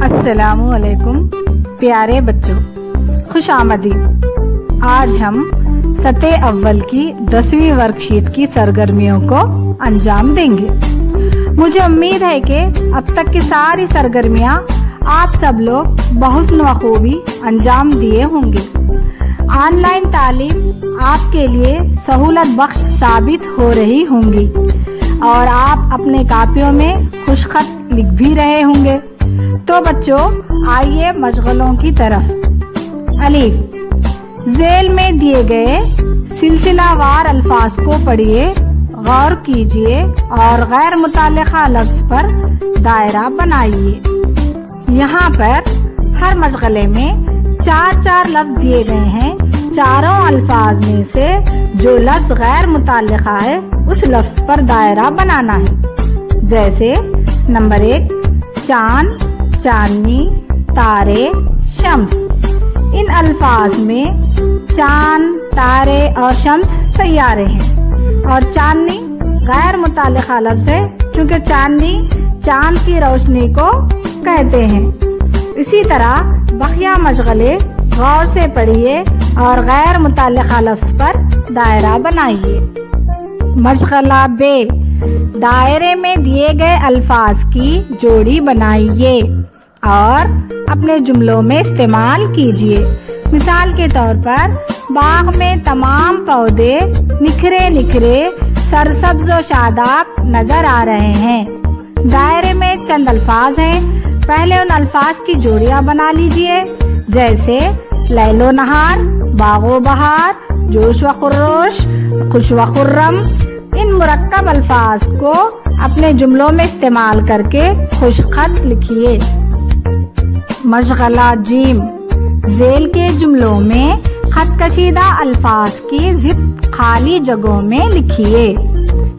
السلام علیکم پیارے بچوں، خوش آمدید۔ آج ہم سطح اول کی 10ویں ورک شیٹ کی سرگرمیوں کو انجام دیں گے۔ مجھے امید ہے کہ اب تک کی ساری سرگرمیاں آپ سب لوگ بحسن و خوبی انجام دیے ہوں گے۔ آن لائن تعلیم آپ کے لیے سہولت بخش ثابت ہو رہی ہوں گی اور آپ اپنے کاپیوں میں خوش خط لکھ بھی رہے ہوں گے۔ تو بچوں، آئیے مشغلوں کی طرف۔ الف، ذیل میں دیے گئے سلسلہ وار الفاظ کو پڑھیے، غور کیجیے اور غیر متعلقہ لفظ پر دائرہ بنائیے۔ یہاں پر ہر مشغلے میں 4 لفظ دیے گئے ہیں۔ چاروں الفاظ میں سے جو لفظ غیر متعلقہ ہے اس لفظ پر دائرہ بنانا ہے۔ جیسے نمبر 1، چاند، چاندنی، تارے، شمس۔ ان الفاظ میں چاند، تارے اور شمس سیارے ہیں اور چاندنی غیر متعلقہ لفظ ہے کیونکہ چاندنی چاند کی روشنی کو کہتے ہیں۔ اسی طرح بقیہ مشغلے غور سے پڑھیے اور غیر متعلقہ لفظ پر دائرہ بنائیے۔ مشغلہ ب، دائرے میں دیے گئے الفاظ کی جوڑی بنائیے اور اپنے جملوں میں استعمال کیجیے۔ مثال کے طور پر، باغ میں تمام پودے نکھرے نکھرے سرسبز و شاداب نظر آ رہے ہیں۔ دائرے میں چند الفاظ ہیں، پہلے ان الفاظ کی جوڑیاں بنا لیجیے، جیسے لیل و نہار، باغ و بہار، جوش و خروش، خوش و خرم۔ ان مرکب الفاظ کو اپنے جملوں میں استعمال کر کے خوش خط لکھیے۔ مشغلہ ج، ذیل کے جملوں میں خط کشیدہ الفاظ کی ضد خالی جگہوں میں لکھیے۔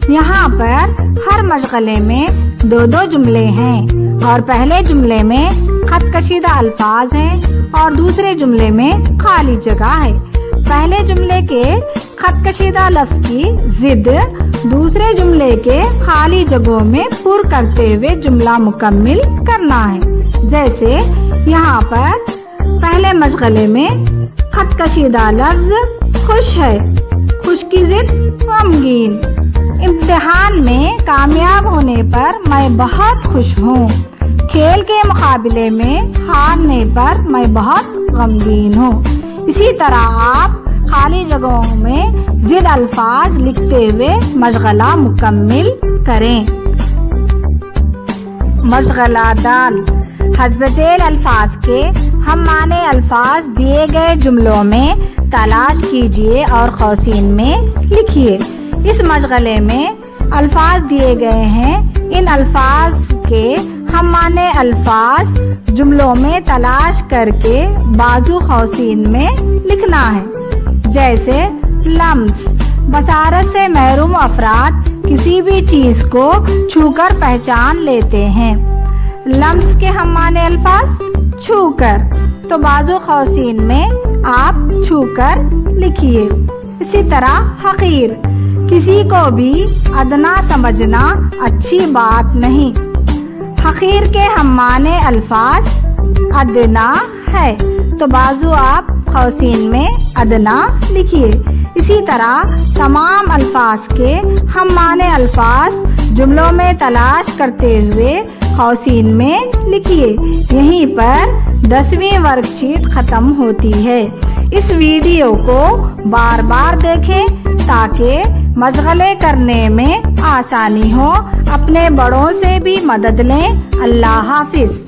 یہاں پر ہر مشغلے میں 2 جملے ہیں اور پہلے جملے میں خط کشیدہ الفاظ ہیں اور دوسرے جملے میں خالی جگہ ہے۔ پہلے جملے کے خط کشیدہ لفظ کی ضد دوسرے جملے کے خالی جگہوں میں پر کرتے ہوئے جملہ مکمل کرنا ہے۔ جیسے یہاں پر پہلے مشغلے میں خط کشیدہ لفظ خوش ہے، خوش کی ضد غمگین۔ امتحان میں کامیاب ہونے پر میں بہت خوش ہوں، کھیل کے مقابلے میں ہارنے پر میں بہت غمگین ہوں۔ اسی طرح آپ خالی جگہوں میں ضد الفاظ لکھتے ہوئے مشغلہ مکمل کریں۔ مشغلہ دال، حسب ذیل الفاظ کے ہم معنی الفاظ دیے گئے جملوں میں تلاش کیجیے اور قوسین میں لکھیے۔ اس مشغلے میں الفاظ دیے گئے ہیں، ان الفاظ کے ہم معنی الفاظ جملوں میں تلاش کر کے بازو قوسین میں لکھنا ہے۔ جیسے لمس، بصارت سے محروم افراد کسی بھی چیز کو چھو کر پہچان لیتے ہیں۔ لمس کے ہم معنی الفاظ چھو کر، تو بازو قوسین میں آپ چھو کر لکھیے۔ اسی طرح حقیر، کسی کو بھی ادنا سمجھنا اچھی بات نہیں۔ حقیر کے ہم معنی الفاظ ادنا ہے، تو بازو آپ قوسین میں ادنا لکھیے۔ اسی طرح تمام الفاظ کے ہم معنی الفاظ جملوں میں تلاش کرتے ہوئے قوسین میں لکھیے۔ یہیں پر 10ویں ورک شیٹ ختم ہوتی ہے۔ اس ویڈیو کو بار بار دیکھیں تاکہ مشغلے کرنے میں آسانی ہو۔ اپنے بڑوں سے بھی مدد لیں۔ اللہ حافظ۔